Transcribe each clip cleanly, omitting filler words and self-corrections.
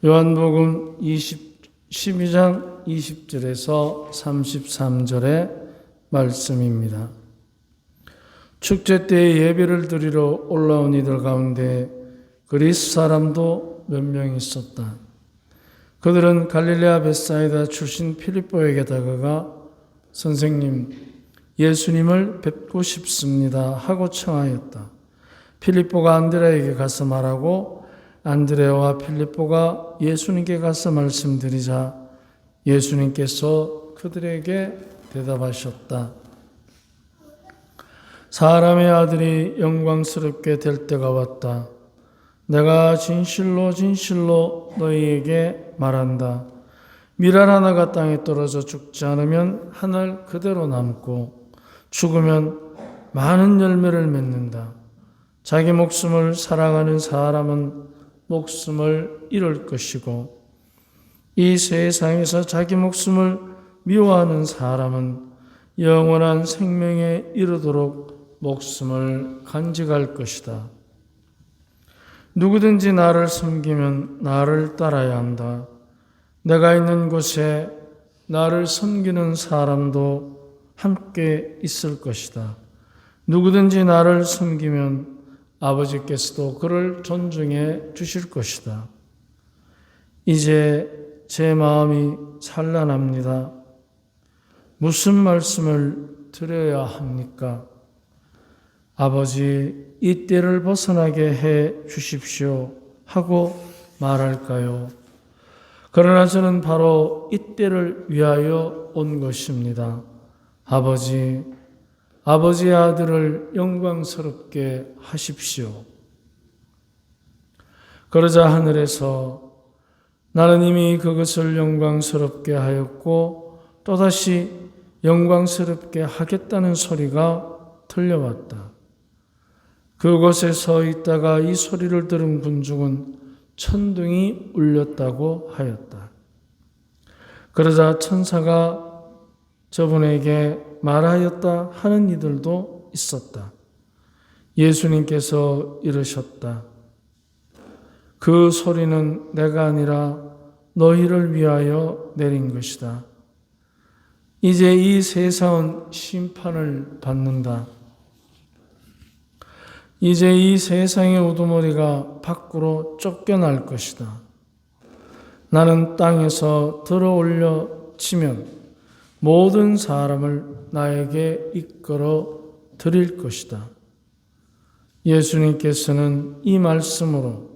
요한복음 12장 20절에서 33절의 말씀입니다. 축제 때에 예배를 드리러 올라온 이들 가운데 그리스 사람도 몇 명 있었다. 그들은 갈릴레아 벳사이다 출신 필립보에게 다가가 선생님, 예수님을 뵙고 싶습니다 하고 청하였다. 필립보가 안드레에게 가서 말하고 안드레와 필립보가 예수님께 가서 말씀드리자 예수님께서 그들에게 대답하셨다. 사람의 아들이 영광스럽게 될 때가 왔다. 내가 진실로 진실로 너희에게 말한다. 밀알 하나가 땅에 떨어져 죽지 않으면 하늘 그대로 남고 죽으면 많은 열매를 맺는다. 자기 목숨을 사랑하는 사람은 목숨을 잃을 것이고 이 세상에서 자기 목숨을 미워하는 사람은 영원한 생명에 이르도록 목숨을 간직할 것이다. 누구든지 나를 섬기면 나를 따라야 한다. 내가 있는 곳에 나를 섬기는 사람도 함께 있을 것이다. 누구든지 나를 섬기면 아버지께서도 그를 존중해 주실 것이다. 이제 제 마음이 찬란합니다. 무슨 말씀을 드려야 합니까? 아버지, 이 때를 벗어나게 해 주십시오 하고 말할까요? 그러나 저는 바로 이 때를 위하여 온 것입니다. 아버지의 아들을 영광스럽게 하십시오. 그러자 하늘에서 나는 이미 그것을 영광스럽게 하였고 또다시 영광스럽게 하겠다는 소리가 들려왔다. 그곳에 서 있다가 이 소리를 들은 군중은 천둥이 울렸다고 하였다. 그러자 천사가 저분에게 말하였다 하는 이들도 있었다. 예수님께서 이르셨다. 그 소리는 내가 아니라 너희를 위하여 내린 것이다. 이제 이 세상은 심판을 받는다. 이제 이 세상의 우두머리가 밖으로 쫓겨날 것이다. 나는 땅에서 들어올려 치면 모든 사람을 나에게 이끌어 드릴 것이다. 예수님께서는 이 말씀으로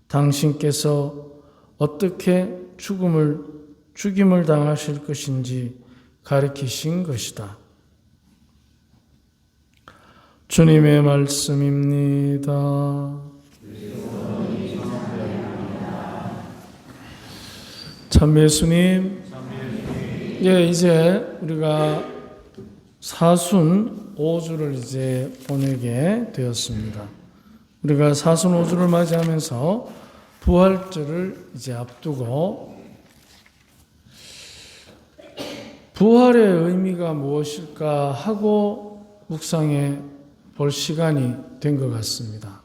당신께서 어떻게 죽임을 당하실 것인지 가르치신 것이다. 주님의 말씀입니다. 참 예수님, 이제 우리가 사순 5주를 이제 보내게 되었습니다. 우리가 사순 5주를 맞이하면서 부활절을 이제 앞두고 부활의 의미가 무엇일까 하고 묵상해 볼 시간이 된 것 같습니다.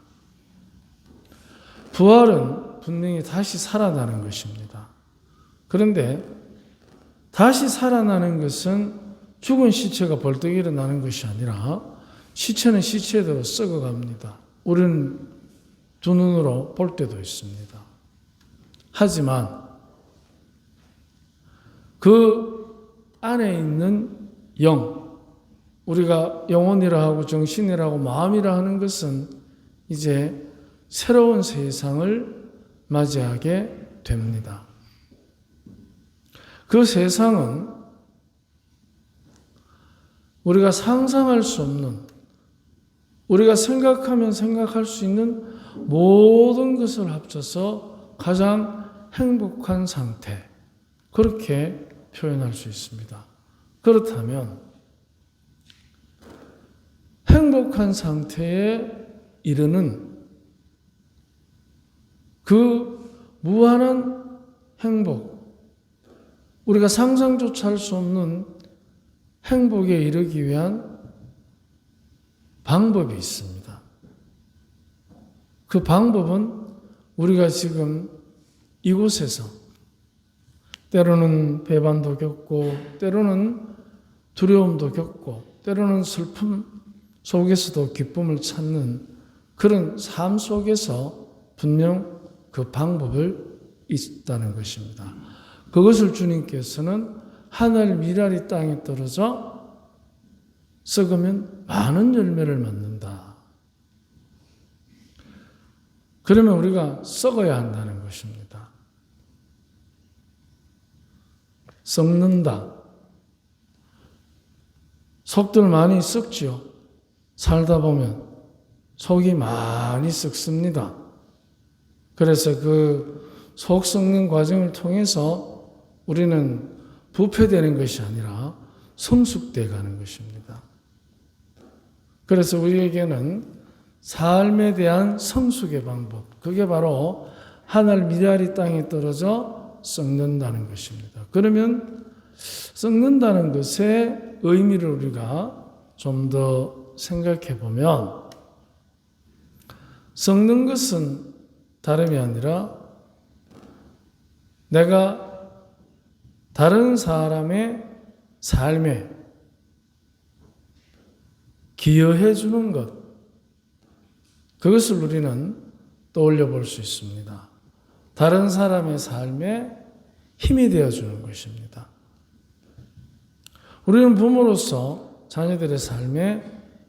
부활은 분명히 다시 살아나는 것입니다. 그런데 다시 살아나는 것은 죽은 시체가 벌떡 일어나는 것이 아니라 시체는 시체대로 썩어갑니다. 우리는 두 눈으로 볼 때도 있습니다. 하지만 그 안에 있는 영, 우리가 영혼이라 하고 정신이라 하고 마음이라 하는 것은 이제 새로운 세상을 맞이하게 됩니다. 그 세상은 우리가 상상할 수 없는, 우리가 생각하면 생각할 수 있는 모든 것을 합쳐서 가장 행복한 상태, 그렇게 표현할 수 있습니다. 그렇다면 행복한 상태에 이르는 그 무한한 행복, 우리가 상상조차 할 수 없는 행복에 이르기 위한 방법이 있습니다. 그 방법은 우리가 지금 이곳에서 때로는 배반도 겪고 때로는 두려움도 겪고 때로는 슬픔 속에서도 기쁨을 찾는 그런 삶 속에서 분명 그 방법을 있다는 것입니다. 그것을 주님께서는 하늘 미랄이 땅에 떨어져 썩으면 많은 열매를 맺는다. 그러면 우리가 썩어야 한다는 것입니다. 썩는다. 속들 많이 썩지요. 살다 보면 속이 많이 썩습니다. 그래서 그 속 썩는 과정을 통해서 우리는 부패되는 것이 아니라 성숙돼 가는 것입니다. 그래서 우리에게는 삶에 대한 성숙의 방법, 그게 바로 하늘 미랄이 땅에 떨어져 썩는다는 것입니다. 그러면 썩는다는 것의 의미를 우리가 좀 더 생각해 보면 썩는 것은 다름이 아니라 내가 다른 사람의 삶에 기여해 주는 것, 그것을 우리는 떠올려 볼 수 있습니다. 다른 사람의 삶에 힘이 되어 주는 것입니다. 우리는 부모로서 자녀들의 삶에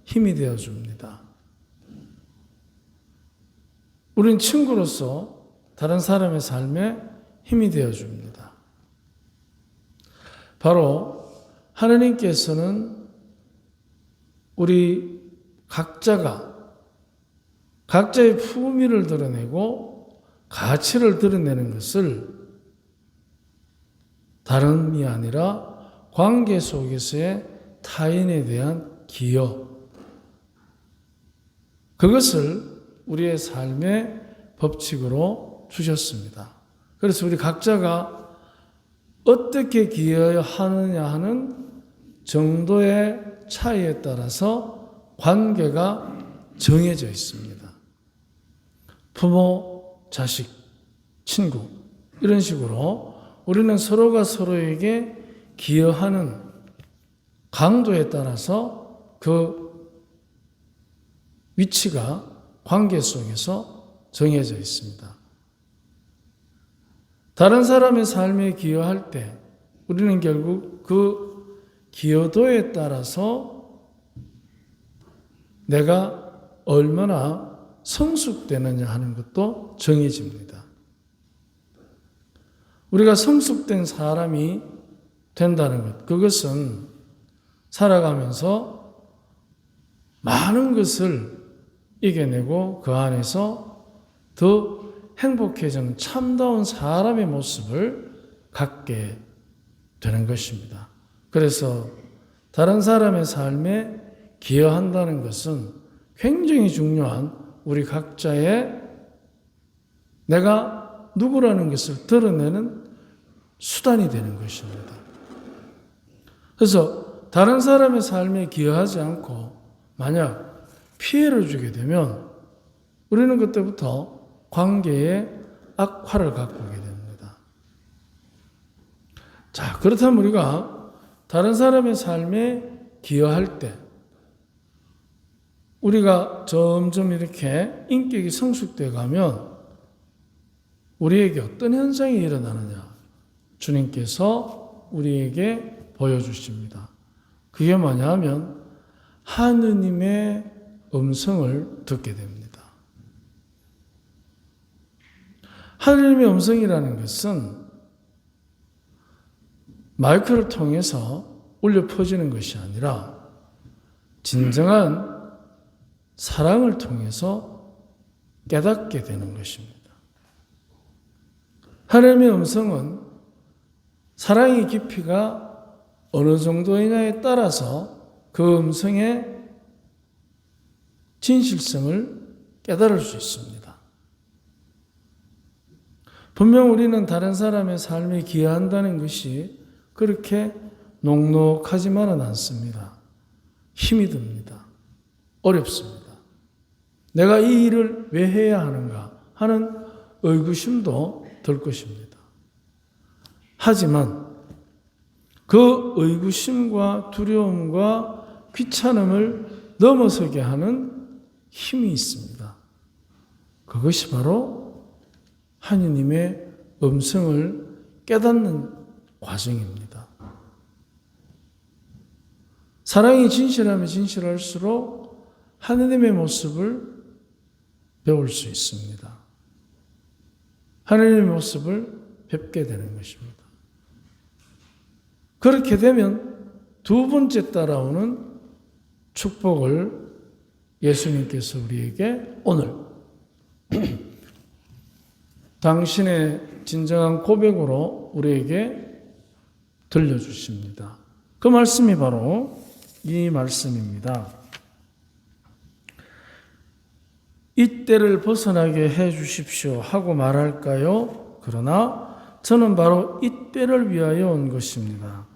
힘이 되어 줍니다. 우리는 친구로서 다른 사람의 삶에 힘이 되어 줍니다. 바로 하나님께서는 우리 각자가 각자의 품위를 드러내고 가치를 드러내는 것을 다름이 아니라 관계 속에서의 타인에 대한 기여, 그것을 우리의 삶의 법칙으로 주셨습니다. 그래서 우리 각자가 어떻게 기여하느냐 하는 정도의 차이에 따라서 관계가 정해져 있습니다. 부모, 자식, 친구 이런 식으로 우리는 서로가 서로에게 기여하는 강도에 따라서 그 위치가 관계 속에서 정해져 있습니다. 다른 사람의 삶에 기여할 때 우리는 결국 그 기여도에 따라서 내가 얼마나 성숙되느냐 하는 것도 정해집니다. 우리가 성숙된 사람이 된다는 것, 그것은 살아가면서 많은 것을 이겨내고 그 안에서 더 행복해지는 참다운 사람의 모습을 갖게 되는 것입니다. 그래서 다른 사람의 삶에 기여한다는 것은 굉장히 중요한 우리 각자의 내가 누구라는 것을 드러내는 수단이 되는 것입니다. 그래서 다른 사람의 삶에 기여하지 않고 만약 피해를 주게 되면 우리는 그때부터 관계에 악화를 가꾸게 됩니다. 자, 그렇다면 우리가 다른 사람의 삶에 기여할 때 우리가 점점 이렇게 인격이 성숙되어 가면 우리에게 어떤 현상이 일어나느냐? 주님께서 우리에게 보여주십니다. 그게 뭐냐 하면 하느님의 음성을 듣게 됩니다. 하느님의 음성이라는 것은 마이크를 통해서 울려 퍼지는 것이 아니라 진정한 사랑을 통해서 깨닫게 되는 것입니다. 하나님의 음성은 사랑의 깊이가 어느 정도이냐에 따라서 그 음성의 진실성을 깨달을 수 있습니다. 분명 우리는 다른 사람의 삶에 기여한다는 것이 그렇게 녹록하지만은 않습니다. 힘이 듭니다. 어렵습니다. 내가 이 일을 왜 해야 하는가 하는 의구심도 들 것입니다. 하지만 그 의구심과 두려움과 귀찮음을 넘어서게 하는 힘이 있습니다. 그것이 바로 하느님의 음성을 깨닫는 과정입니다. 사랑이 진실하면 진실할수록 하느님의 모습을 배울 수 있습니다. 하느님의 모습을 뵙게 되는 것입니다. 그렇게 되면 두 번째 따라오는 축복을 예수님께서 우리에게 오늘 당신의 진정한 고백으로 우리에게 들려주십니다. 그 말씀이 바로 이 말씀입니다. 이 때를 벗어나게 해 주십시오 하고 말할까요? 그러나 저는 바로 이 때를 위하여 온 것입니다.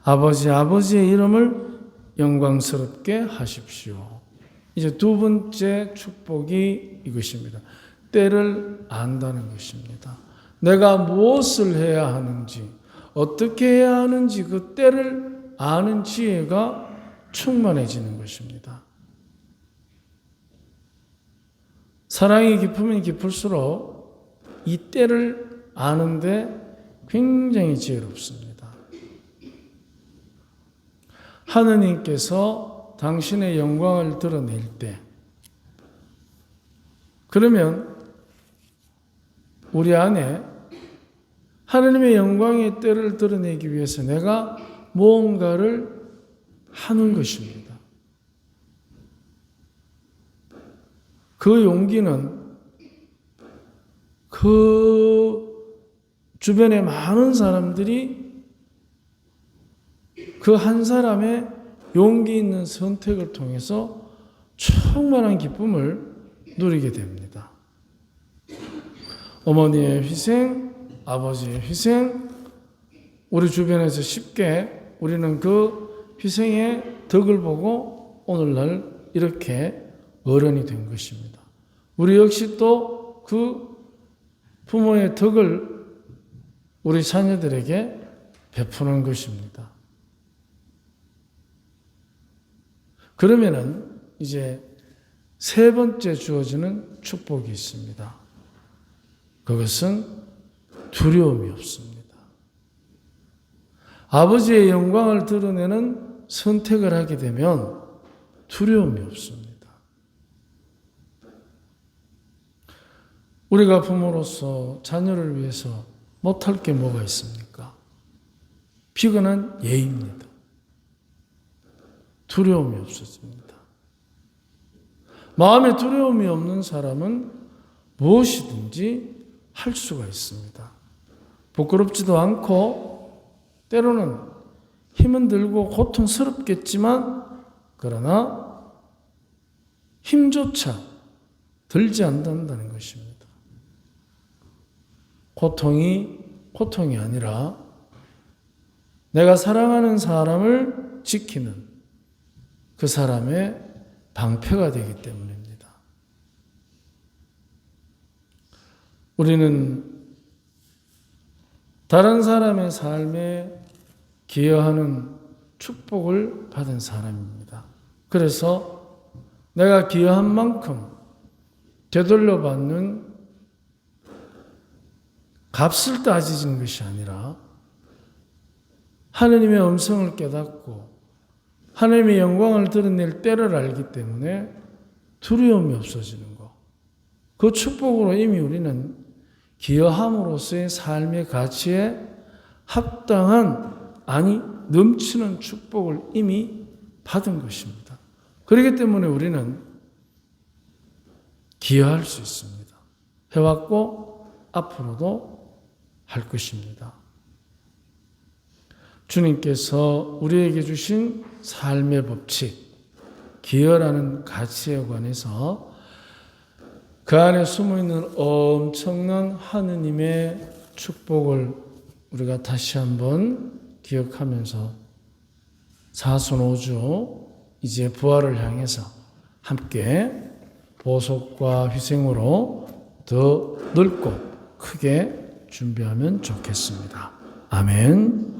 아버지의 이름을 영광스럽게 하십시오. 이제 두 번째 축복이 이것입니다. 때를 안다는 것입니다. 내가 무엇을 해야 하는지, 어떻게 해야 하는지 그 때를 아는 지혜가 충만해지는 것입니다. 사랑이 깊으면 깊을수록 이 때를 아는데 굉장히 지혜롭습니다. 하느님께서 당신의 영광을 드러낼 때, 그러면 우리 안에 하느님의 영광의 때를 드러내기 위해서 내가 무언가를 하는 것입니다. 그 용기는 그 주변에 많은 사람들이 그 한 사람의 용기 있는 선택을 통해서 충만한 기쁨을 누리게 됩니다. 어머니의 희생, 아버지의 희생, 우리 주변에서 쉽게 우리는 그 희생의 덕을 보고 오늘날 이렇게 어른이 된 것입니다. 우리 역시 또 그 부모의 덕을 우리 자녀들에게 베푸는 것입니다. 그러면은 이제 세 번째 주어지는 축복이 있습니다. 그것은 두려움이 없습니다. 아버지의 영광을 드러내는 선택을 하게 되면 두려움이 없습니다. 우리가 부모로서 자녀를 위해서 못할 게 뭐가 있습니까? 비근한 예입니다. 두려움이 없어집니다. 마음에 두려움이 없는 사람은 무엇이든지 할 수가 있습니다. 부끄럽지도 않고 때로는 힘은 들고 고통스럽겠지만 그러나 힘조차 들지 않는다는 것입니다. 고통이 아니라 내가 사랑하는 사람을 지키는 그 사람의 방패가 되기 때문입니다. 우리는 다른 사람의 삶에 기여하는 축복을 받은 사람입니다. 그래서 내가 기여한 만큼 되돌려 받는 값을 따지는 것이 아니라 하느님의 음성을 깨닫고 하나님의 영광을 드러낼 때를 알기 때문에 두려움이 없어지는 것. 그 축복으로 이미 우리는 기여함으로써의 삶의 가치에 합당한, 아니 넘치는 축복을 이미 받은 것입니다. 그렇기 때문에 우리는 기여할 수 있습니다. 해왔고 앞으로도 할 것입니다. 주님께서 우리에게 주신 삶의 법칙, 기여라는 가치에 관해서 그 안에 숨어있는 엄청난 하느님의 축복을 우리가 다시 한번 기억하면서 사순오주 이제 부활을 향해서 함께 보속과 희생으로 더 넓고 크게 준비하면 좋겠습니다. 아멘.